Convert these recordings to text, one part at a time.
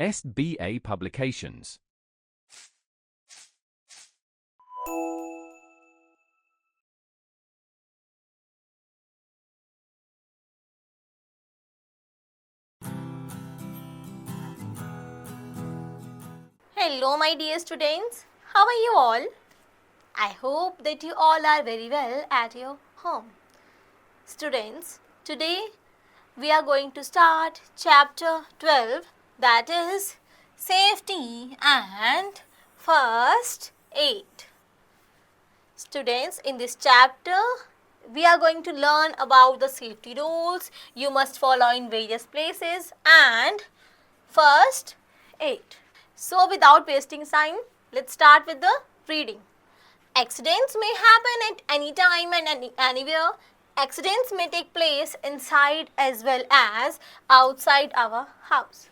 SBA Publications. Hello my dear students, how are you all? I hope that you all are very well at your home. Students, today we are going to start chapter 12, that is safety and first aid. Students, in this chapter we are going to learn about the safety rules you must follow in various places and first aid. So without wasting time, let's start with the reading. Accidents may happen at any time and anywhere. Accidents may take place inside as well as outside our house.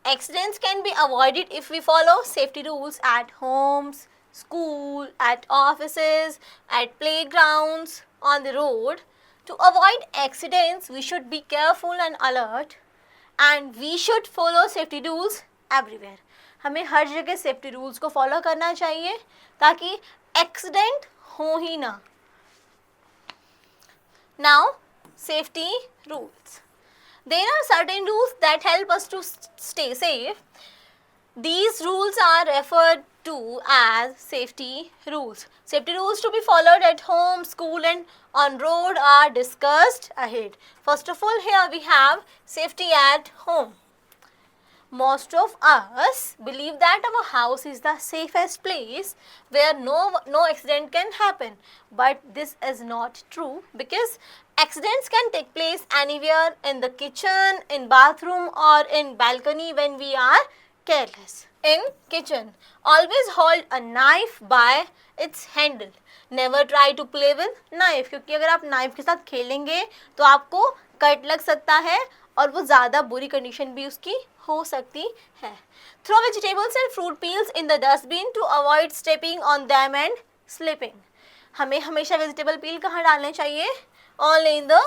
Accidents can be avoided if we follow safety rules at homes, school, at offices, at playgrounds, on the road. To avoid accidents, we should be careful and alert, and we should follow safety rules everywhere. हमें हर जगह safety rules को follow करना चाहिए ताकि accident हो ही ना. Now, safety rules. There are certain rules that help us to stay safe. These rules are referred to as safety rules. Safety rules to be followed at home, school and on road are discussed ahead. First of all, here we have safety at home. Most of us believe that our house is the safest place where no accident can happen. But this is not true because accidents can take place anywhere, in the kitchen, in bathroom or in balcony when we are careless. In kitchen, always hold a knife by its handle. Never try to play with knife, क्योंकि अगर आप knife के साथ खेलेंगे तो आपको cut लग सकता है और वो ज़्यादा बुरी कंडीशन भी उसकी हो सकती है. Throw vegetables and fruit peels in the dustbin to avoid stepping on them and slipping. हमें हमेशा वेजिटेबल पील कहाँ डालने चाहिए? Only in the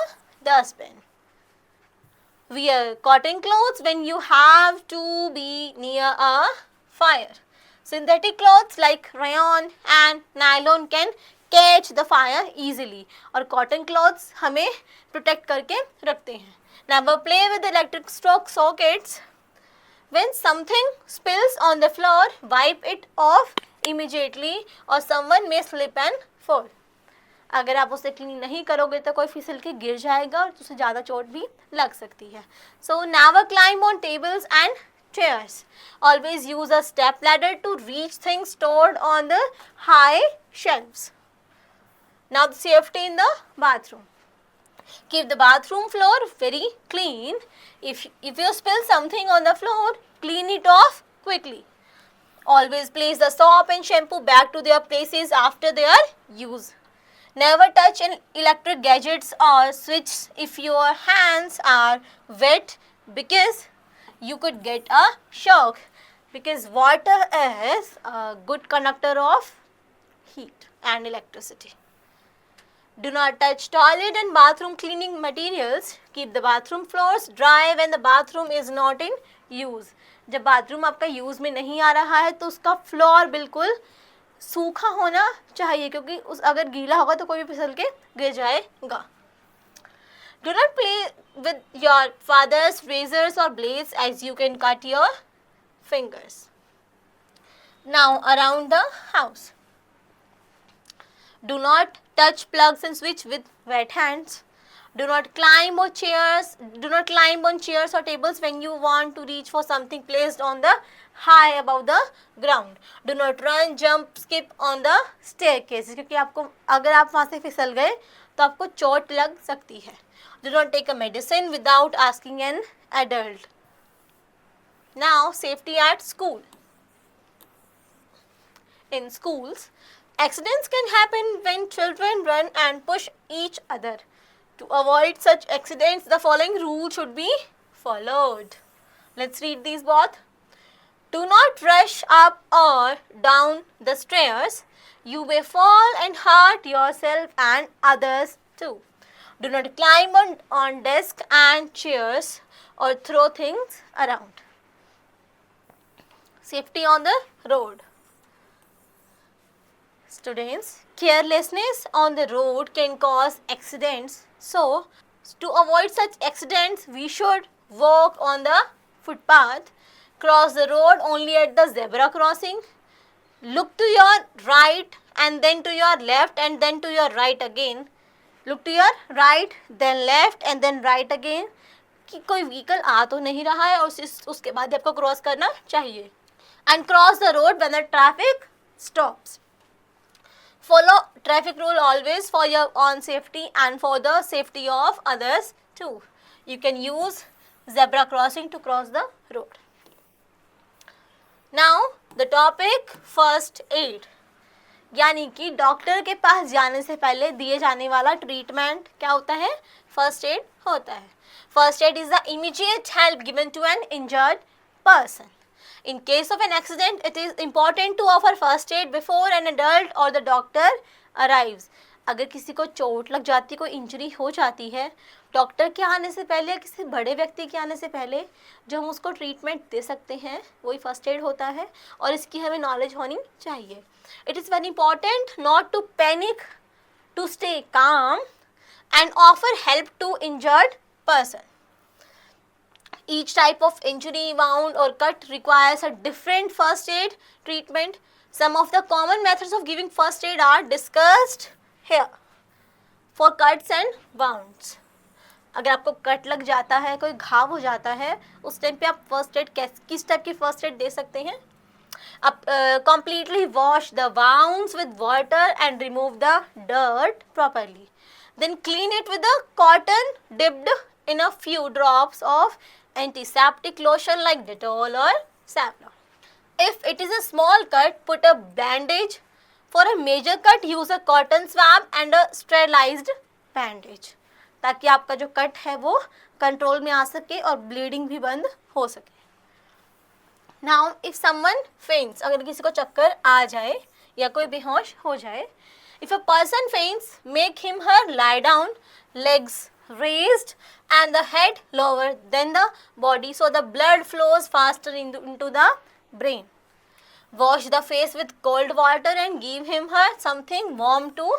dustbin. Wear cotton clothes when you have to be near a fire. Synthetic clothes like rayon and nylon can catch the fire easily. और cotton clothes हमें protect करके रखते हैं. Never play with electric sockets. When something spills on the floor, wipe it off immediately or someone may slip and fall. अगर आप उसे clean नहीं करोगे तो कोई फिसल के गिर जाएगा और उसे ज़्यादा चोट भी लग सकती है. So never climb on tables and chairs. Always use a step ladder to reach things stored on the high shelves. Now the safety in the bathroom. Keep the bathroom floor very clean. If you spill something on the floor, clean it off quickly. Always place the soap and shampoo back to their places after their use. Never touch electric gadgets or switches if your hands are wet because you could get a shock, because water is a good conductor of heat and electricity. Do not touch toilet and bathroom cleaning materials. Keep the bathroom floors dry when the bathroom is not in use. जब bathroom आपका use में नहीं आ रहा है तो उसका floor बिल्कुल सूखा होना चाहिए, क्योंकि उस अगर गीला होगा तो कोई भी फिसल के गिर जाएगा. Do not play with your father's razors or blades as you can cut your fingers. Now around the house. Do not touch plugs and switch with wet hands. Do not climb on chairs or tables when you want to reach for something placed on the high above the ground. Do not run, jump, skip on the staircase, क्योंकि आपको अगर आप वहाँ से फिसल गए तो आपको चोट लग सकती है. Do not take a medicine without asking an adult. Now safety at school. In schools, accidents can happen when children run and push each other. To avoid such accidents, the following rule should be followed. Let's read these both. Do not rush up or down the stairs. You may fall and hurt yourself and others too. Do not climb on desks and chairs or throw things around. safety on the road. Students, carelessness on the road can cause accidents. So, to avoid such accidents, we should walk on the footpath, cross the road only at the zebra crossing, look to your right and then to your left and then to your right again. Look to your right, then left and then right again कि कोई vehicle आ तो नहीं रहा है और उसके बाद आपको क्रॉस करना चाहिए. And cross the road when the traffic stops. Follow traffic rule always for your own safety and for the safety of others too. You can use zebra crossing to cross the road. Now the topic first aid. यानी कि doctor के पास जाने से पहले दिए जाने वाला treatment क्या होता है? फर्स्ट एड होता है. First aid is the immediate help given to an injured person. In case of an accident, it is important to offer first aid before an adult or the doctor arrives. अगर किसी को चोट लग जाती, कोई injury हो जाती है, डॉक्टर के आने से पहले या किसी बड़े व्यक्ति के आने से पहले जो हम उसको ट्रीटमेंट दे सकते हैं वही फर्स्ट एड होता है और इसकी हमें नॉलेज होनी चाहिए. It is very important not to panic, to stay calm and offer help to injured person. Each type of injury, wound or cut requires a different first aid treatment. Some of the common methods of giving first aid are discussed here. For cuts and wounds. अगर आपको cut लग जाता है, कोई घाव हो जाता है, उस टाइम पे आप फर्स्ट एड किस टाइप की फर्स्ट एड दे सकते हैं? आप completely wash the wounds with water and remove the dirt properly. Then clean it with a cotton dipped in a few drops of antiseptic lotion like Dettol or Savlon. If it is a small cut, put a bandage. For a major cut, use a cotton swab and a sterilized bandage. ताकि आपका जो cut है वो control में आ सके और bleeding भी बंद हो सके. Now, if someone faints, अगर किसी को चक्कर आ जाए या कोई बेहोश हो जाए, if a person faints, make him her lie down, legs raised and the head lower than the body so the blood flows faster into the brain. Wash the face with cold water and give him her something warm to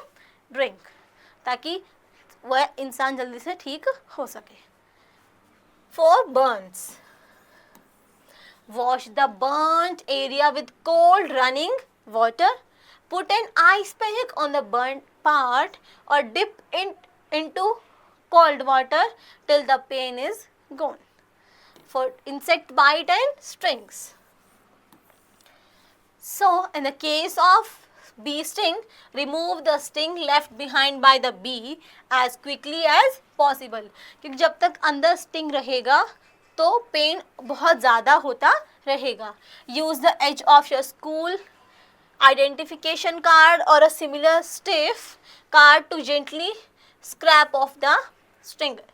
drink ताकि वह इंसान जल्दी से ठीक हो सके. For burns, wash the burnt area with cold running water. Put an ice pack on the burnt part or dip into cold water till the pain is gone. For insect bite and stings. So, in the case of bee sting, remove the sting left behind by the bee as quickly as possible. क्योंकि जब तक अंदर sting रहेगा तो pen बहुत ज़्यादा होता रहेगा. Use the edge of your school identification card or a similar stiff card to gently scrape off the stinger.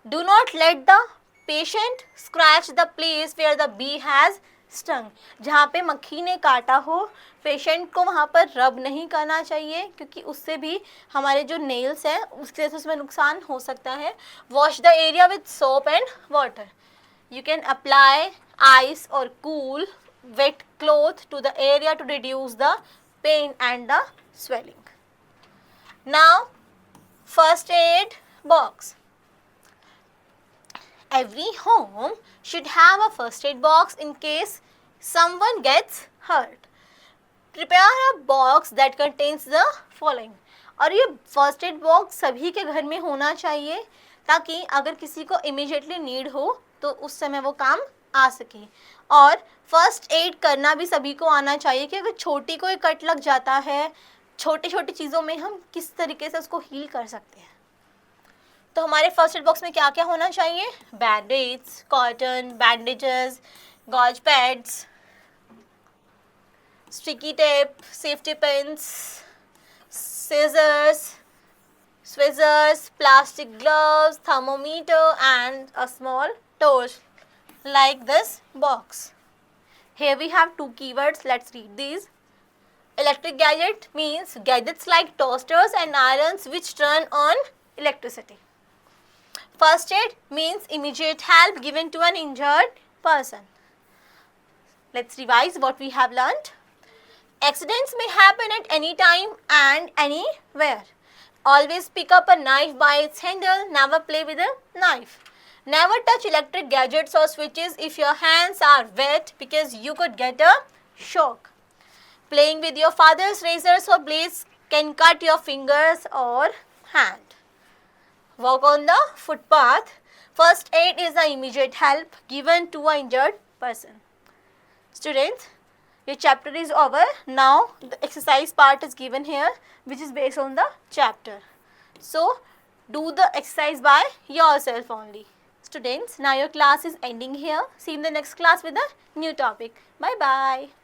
Do not let the patient scratch the place where the bee has stung. जहाँ पे मक्खी ने काटा हो, patient को वहाँ पर रब नहीं करना चाहिए क्योंकि उससे भी हमारे जो नेल्स हैं उससे उसमें नुकसान हो सकता है. Wash the area with soap and water. You can apply ice or cool wet cloth to the area to reduce the pain and the swelling. Now, first aid box. Every home should have a first aid box in case someone gets hurt. Prepare a box that contains the following. और ये first aid box सभी के घर में होना चाहिए ताकि अगर किसी को इमीडिएटली नीड हो तो उस समय वो काम आ सके. और फर्स्ट एड करना भी सभी को आना चाहिए कि अगर छोटी कोई कट लग जाता है, छोटी छोटी चीज़ों में हम किस तरीके से उसको हील कर सकते हैं. तो हमारे फर्स्ट एड बॉक्स में क्या क्या होना चाहिए? Bandage, cotton, bandages, gauze pads, sticky tape, safety pins, scissors, tweezers, plastic gloves, thermometer and a small torch like this box. Here we have two keywords. Let's read these. Electric gadget means gadgets like toasters and irons which turn on electricity. First aid means immediate help given to an injured person. Let's revise what we have learnt. Accidents may happen at any time and anywhere. Always pick up a knife by its handle. Never play with a knife. Never touch electric gadgets or switches if your hands are wet because you could get a shock. Playing with your father's razors or blades can cut your fingers or hand. Walk on the footpath. First aid is the immediate help given to an injured person. Students, your chapter is over. Now the exercise part is given here, which is based on the chapter. So do the exercise by yourself only. Students, now your class is ending here. See you in the next class with a new topic. Bye bye.